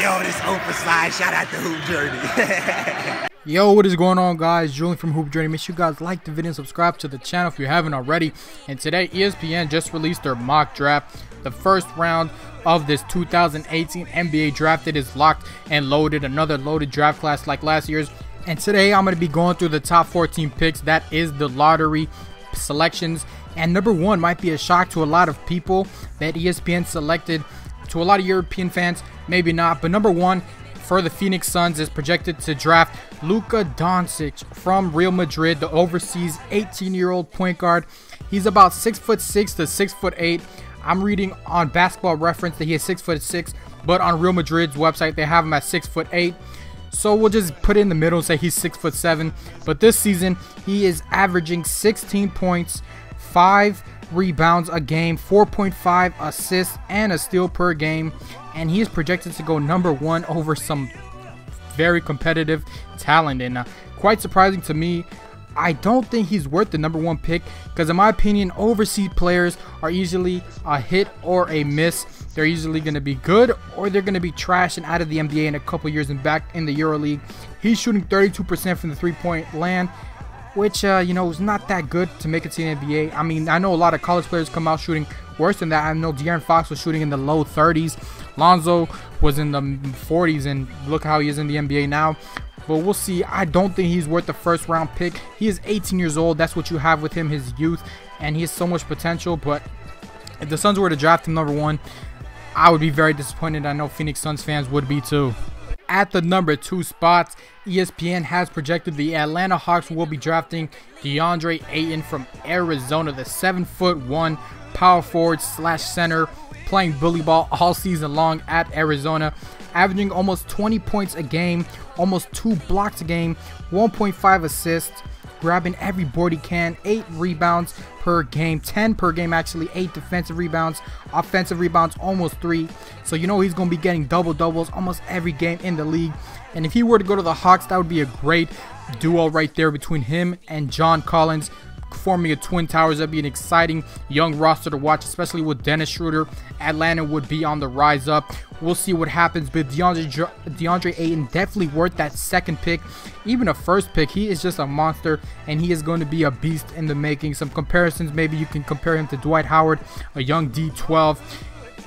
Yo, this oversized. Shout out to Hoop Journey. Yo, what is going on, guys? Julian from Hoop Journey. Make sure you guys like the video and subscribe to the channel if you haven't already. And today, ESPN just released their mock draft. The first round of this 2018 NBA draft, it is locked and loaded. Another loaded draft class like last year's. And today, I'm going to be going through the top 14 picks. That is the lottery selections. And number one might be a shock to a lot of people that ESPN selected. To a lot of European fans, maybe not. But number one for the Phoenix Suns is projected to draft Luka Doncic from Real Madrid, the overseas 18-year-old point guard. He's about 6'6" to 6'8". I'm reading on Basketball Reference that he is 6'6", but on Real Madrid's website they have him at 6'8". So we'll just put it in the middle and say he's 6'7". But this season he is averaging 16 points, 5 rebounds a game, 4.5 assists, and a steal per game. And he is projected to go number one over some very competitive talent. And quite surprising to me, I don't think he's worth the number one pick, because in my opinion, overseas players are usually a hit or a miss. They're usually going to be good or they're going to be trash and out of the NBA in a couple years and back in the EuroLeague. He's shooting 32% from the three-point land, which, you know, is not that good to make it to the NBA. I mean, I know a lot of college players come out shooting worse than that. I know De'Aaron Fox was shooting in the low 30s. Lonzo was in the 40s, and look how he is in the NBA now. But we'll see. I don't think he's worth the first round pick. He is 18 years old. That's what you have with him, his youth, and he has so much potential. But if the Suns were to draft him number one, I would be very disappointed. I know Phoenix Suns fans would be too. At the number 2 spot, ESPN has projected the Atlanta Hawks will be drafting DeAndre Ayton from Arizona, the 7'1" power forward / center, playing bully ball all season long at Arizona, averaging almost 20 points a game, almost 2 blocks a game, 1.5 assists, grabbing every board he can, 8 rebounds per game, 10 per game actually, 8 defensive rebounds, offensive rebounds almost 3. So you know he's going to be getting double-doubles almost every game in the league. And if he were to go to the Hawks, that would be a great duo right there between him and John Collins, forming a Twin Towers. That'd be an exciting young roster to watch, especially with Dennis Schroeder. Atlanta would be on the rise up. We'll see what happens, but DeAndre Ayton definitely worth that second pick, even a first pick. He is just a monster, and he is going to be a beast in the making. Some comparisons, maybe you can compare him to Dwight Howard, a young D12.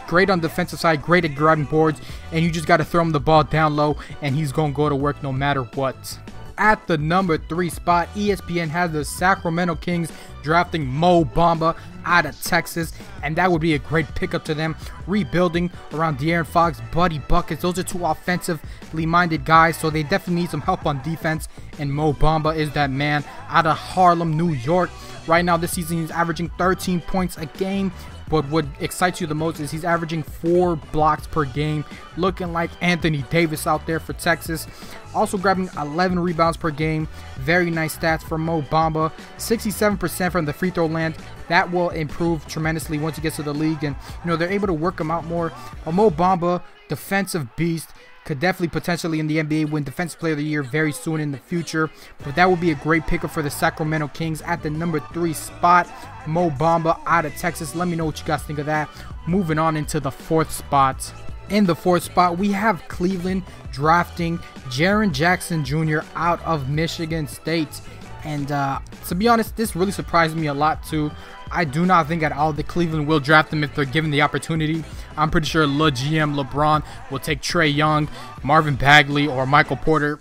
Great on the defensive side, great at grabbing boards, and you just got to throw him the ball down low, and he's going to go to work no matter what. At the number 3 spot, ESPN has the Sacramento Kings drafting Mo Bamba out of Texas, and that would be a great pickup to them, rebuilding around De'Aaron Fox, Buddy Buckets. Those are two offensively minded guys, so they definitely need some help on defense, and Mo Bamba is that man out of Harlem, New York. Right now this season he's averaging 13 points a game, but what excites you the most is he's averaging 4 blocks per game, looking like Anthony Davis out there for Texas. Also grabbing 11 rebounds per game. Very nice stats for Mo Bamba. 67% from the free throw land. That will improve tremendously once he gets to the league, and you know they're able to work him out more. But Mo Bamba, defensive beast, could definitely potentially in the NBA win Defensive Player of the Year very soon in the future. But that would be a great pickup for the Sacramento Kings. At the number 3 spot, Mo Bamba out of Texas. Let me know what you guys think of that. Moving on into the 4th spot. In the 4th spot, we have Cleveland drafting Jaren Jackson Jr. out of Michigan State. And to be honest, this really surprised me a lot too. I do not think at all that Cleveland will draft him if they're given the opportunity. I'm pretty sure GM LeBron will take Trae Young, Marvin Bagley, or Michael Porter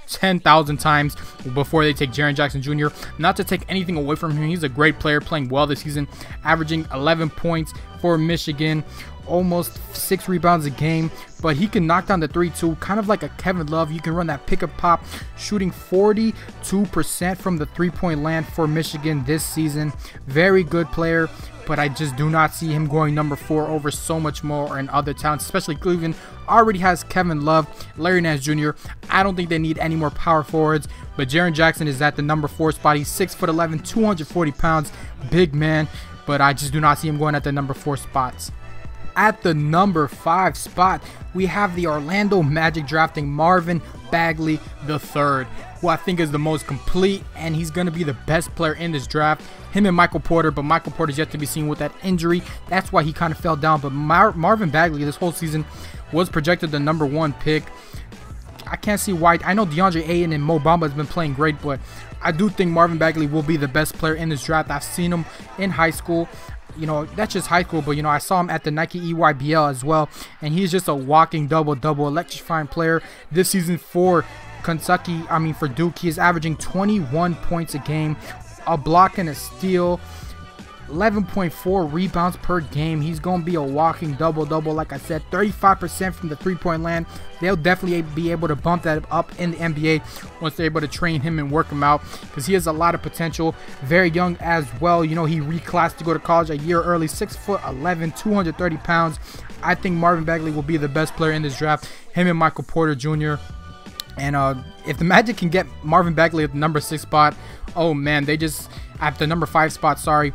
10,000 times before they take Jaren Jackson Jr. Not to take anything away from him, he's a great player, playing well this season, averaging 11 points for Michigan, almost 6 rebounds a game, but he can knock down the 3 too, kind of like a Kevin Love. You can run that pick and pop, shooting 42% from the 3-point land for Michigan this season. Very good player, but I just do not see him going number 4 over so much more and other talents, especially Cleveland already has Kevin Love, Larry Nance Jr. I don't think they need any more power forwards, but Jaren Jackson is at the number 4 spot. He's 6'11", 240 pounds, big man, but I just do not see him going at the number 4 spots. At the number 5 spot, we have the Orlando Magic drafting Marvin Bagley III, who I think is the most complete, and he's going to be the best player in this draft. Him and Michael Porter, but Michael Porter's yet to be seen with that injury. That's why he kind of fell down. But Marvin Bagley this whole season was projected the #1 pick. I can't see why. I know DeAndre Ayton and Mo Bamba has been playing great, but I do think Marvin Bagley will be the best player in this draft. I've seen him in high school. You know, that's just high school, but, you know, I saw him at the Nike EYBL as well, and he's just a walking double-double, electrifying player this season for for Duke. He is averaging 21 points a game, a block and a steal, 11.4 rebounds per game. He's going to be a walking double-double, like I said, 35% from the three-point land. They'll definitely be able to bump that up in the NBA once they're able to train him and work him out, because he has a lot of potential. Very young as well. You know, he reclassed to go to college a year early, 6'11", 230 pounds. I think Marvin Bagley will be the best player in this draft, him and Michael Porter Jr. And if the Magic can get Marvin Bagley at the #6 spot, oh man, they just, at the #5 spot, sorry,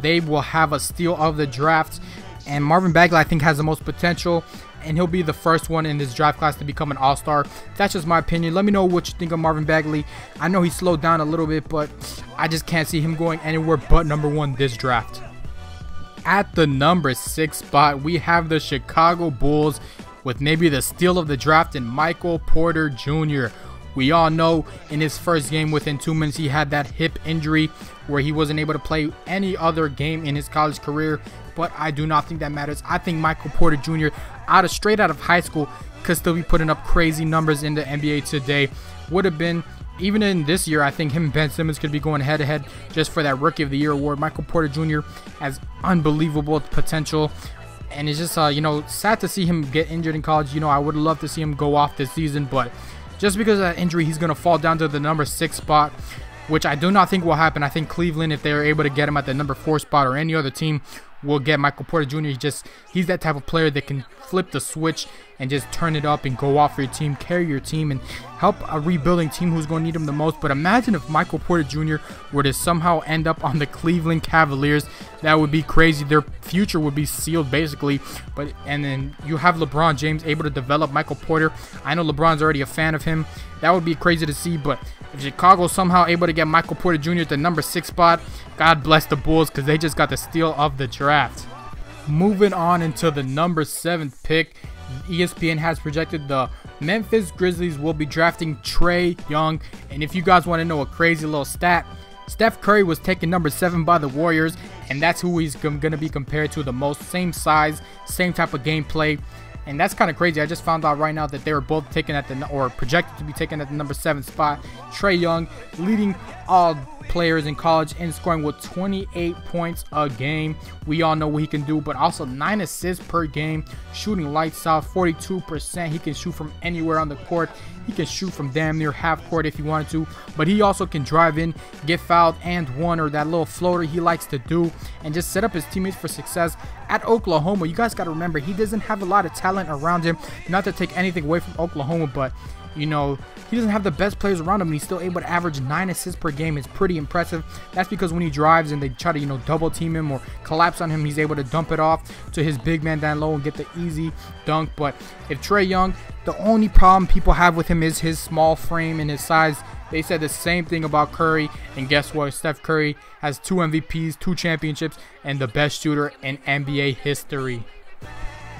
they will have a steal of the draft. And Marvin Bagley, I think, has the most potential, and he'll be the first one in this draft class to become an all-star. That's just my opinion. Let me know what you think of Marvin Bagley. I know he slowed down a little bit, but I just can't see him going anywhere but #1 this draft. At the #6 spot, we have the Chicago Bulls with maybe the steal of the draft in Michael Porter Jr. We all know in his first game, within 2 minutes, he had that hip injury where he wasn't able to play any other game in his college career, but I do not think that matters. I think Michael Porter Jr., straight out of high school, could still be putting up crazy numbers in the NBA today. Would have been, even in this year, I think him and Ben Simmons could be going head-to-head just for that Rookie of the Year award. Michael Porter Jr. has unbelievable potential. And it's just, you know, sad to see him get injured in college. You know, I would love to see him go off this season, but just because of that injury, he's going to fall down to the #6 spot, which I do not think will happen. I think Cleveland, if they're able to get him at the #4 spot, or any other team, will get Michael Porter Jr. He's that type of player that can flip the switch and just turn it up and go off for your team, carry your team, and help a rebuilding team who's going to need him the most. But imagine if Michael Porter Jr. were to somehow end up on the Cleveland Cavaliers. That would be crazy. Their future would be sealed, basically. And then you have LeBron James able to develop Michael Porter. I know LeBron's already a fan of him. That would be crazy to see. But if Chicago's somehow able to get Michael Porter Jr. at the #6 spot, God bless the Bulls, because they just got the steal of the draft. Moving on into the #7 pick, ESPN has projected the Memphis Grizzlies will be drafting Trae Young. And if you guys want to know a crazy little stat, Steph Curry was taken #7 by the Warriors, and that's who he's going to be compared to the most. Same size, same type of gameplay. And that's kind of crazy. I just found out right now that they were both taken at projected to be taken at the #7 spot. Trae Young leading all players in college in scoring with 28 points a game. We all know what he can do, but also 9 assists per game, shooting lights out, 42%. He can shoot from anywhere on the court. He can shoot from damn near half court if he wanted to, but he also can drive in, get fouled, and one, or that little floater he likes to do, and just set up his teammates for success. At Oklahoma, you guys got to remember, he doesn't have a lot of talent around him. Not to take anything away from Oklahoma, but you know, he doesn't have the best players around him, and he's still able to average 9 assists per game. It's pretty impressive. That's because when he drives and they try to, you know, double team him or collapse on him, he's able to dump it off to his big man down low and get the easy dunk. But if Trae Young, the only problem people have with him is his small frame and his size. They said the same thing about Curry, and guess what? Steph Curry has 2 MVPs, 2 championships, and the best shooter in NBA history.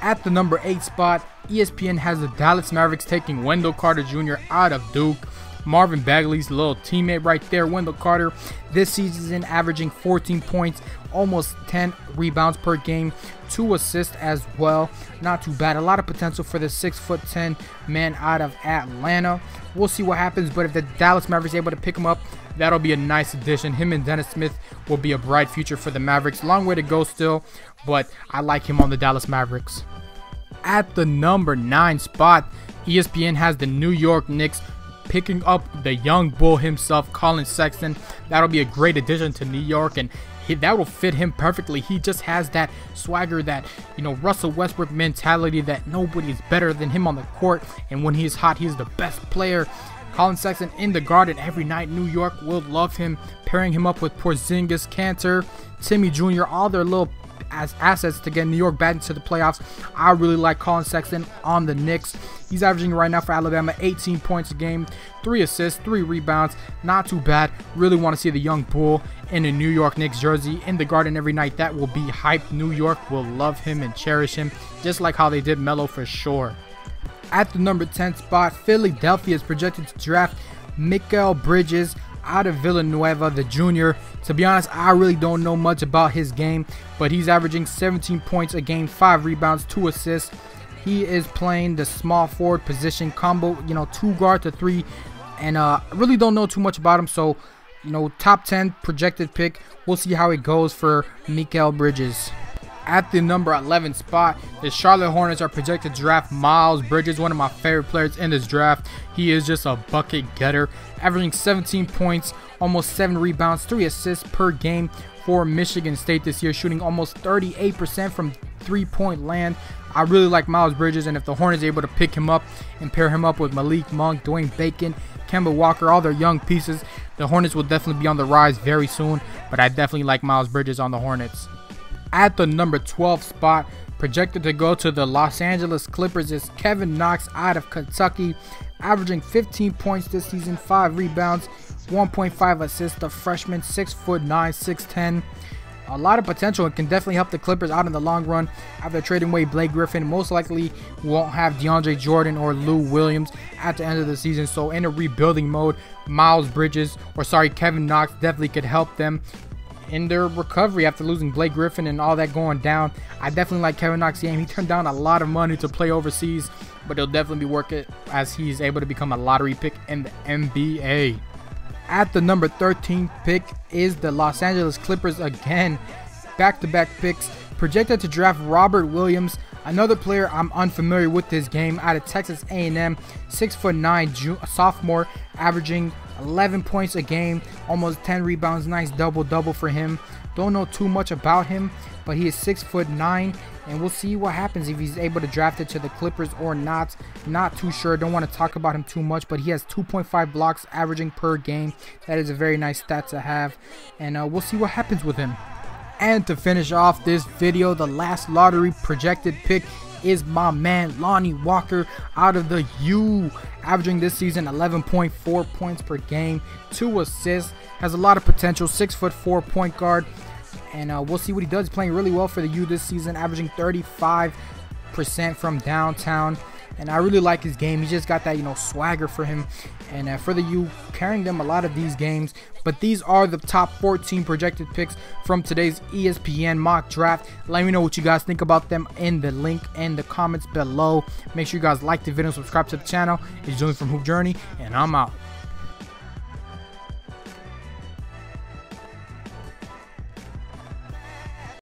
At the #8 spot, ESPN has the Dallas Mavericks taking Wendell Carter Jr. out of Duke. Marvin Bagley's little teammate right there. Wendell Carter this season averaging 14 points, almost 10 rebounds per game, 2 assists as well. Not too bad. A lot of potential for the 6'10" man out of Atlanta. We'll see what happens, but if the Dallas Mavericks are able to pick him up, that'll be a nice addition. Him and Dennis Smith will be a bright future for the Mavericks. Long way to go still, but I like him on the Dallas Mavericks. At the #9 spot, ESPN has the New York Knicks picking up the young bull himself, Colin Sexton. That'll be a great addition to New York, and that will fit him perfectly. He just has that swagger, that, you know, Russell Westbrook mentality, that nobody is better than him on the court, and when he's hot, he's the best player. Colin Sexton in the Garden every night. New York will love him, pairing him up with Porzingis, Cantor, Timmy Jr., all their little as assets to get New York back into the playoffs. I really like Colin Sexton on the Knicks. He's averaging right now for Alabama 18 points a game, 3 assists, 3 rebounds. Not too bad. Really want to see the young bull in a New York Knicks jersey in the Garden every night. That will be hype. New York will love him and cherish him, just like how they did Melo for sure. At the number 10 spot, Philadelphia is projected to draft Mikal Bridges out of Villanueva, the junior. To be honest, I really don't know much about his game, but he's averaging 17 points a game, 5 rebounds, 2 assists. He is playing the small forward position combo, 2 guard to 3, and I really don't know too much about him. So, top 10 projected pick. We'll see how it goes for Mikal Bridges. At the number 11 spot, the Charlotte Hornets are projected to draft Miles Bridges, one of my favorite players in this draft. He is just a bucket getter, averaging 17 points, almost 7 rebounds, 3 assists per game for Michigan State this year, shooting almost 38% from three-point land. I really like Miles Bridges, and if the Hornets are able to pick him up and pair him up with Malik Monk, Dwayne Bacon, Kemba Walker, all their young pieces, the Hornets will definitely be on the rise very soon. But I definitely like Miles Bridges on the Hornets. At the number 12 spot, projected to go to the Los Angeles Clippers, is Kevin Knox out of Kentucky, averaging 15 points this season, 5 rebounds, 1.5 assists. The freshman, 6'9", 6'10". A lot of potential and can definitely help the Clippers out in the long run. After trading away Blake Griffin, most likely won't have DeAndre Jordan or Lou Williams at the end of the season. So in a rebuilding mode, Kevin Knox definitely could help them in their recovery after losing Blake Griffin and all that going down. I definitely like Kevin Knox's game. He turned down a lot of money to play overseas, but he'll definitely be worth it as he's able to become a lottery pick in the NBA. At the number 13 pick is the Los Angeles Clippers again. Back-to-back picks. Projected to draft Robert Williams, another player I'm unfamiliar with his game, out of Texas A&M. 6'9", sophomore, averaging 11 points a game, almost 10 rebounds. Nice double-double for him. Don't know too much about him, but he is 6'9", and we'll see what happens if he's able to draft it to the Clippers or not. Not too sure. Don't want to talk about him too much, but he has 2.5 blocks averaging per game. That is a very nice stat to have, and we'll see what happens with him. And to finish off this video, the last lottery projected pick is my man Lonnie Walker out of the U, averaging this season 11.4 points per game, 2 assists. Has a lot of potential, 6'4" point guard, and we'll see what he does. He's playing really well for the U this season, averaging 35% from downtown, and I really like his game. He just got that swagger for him, and for the U, carrying them a lot of these games. But these are the top 14 projected picks from today's ESPN mock draft. Let me know what you guys think about them in the link in the comments below. Make sure you guys like the video and subscribe to the channel. It's Julian from Hoop Journey, and I'm out.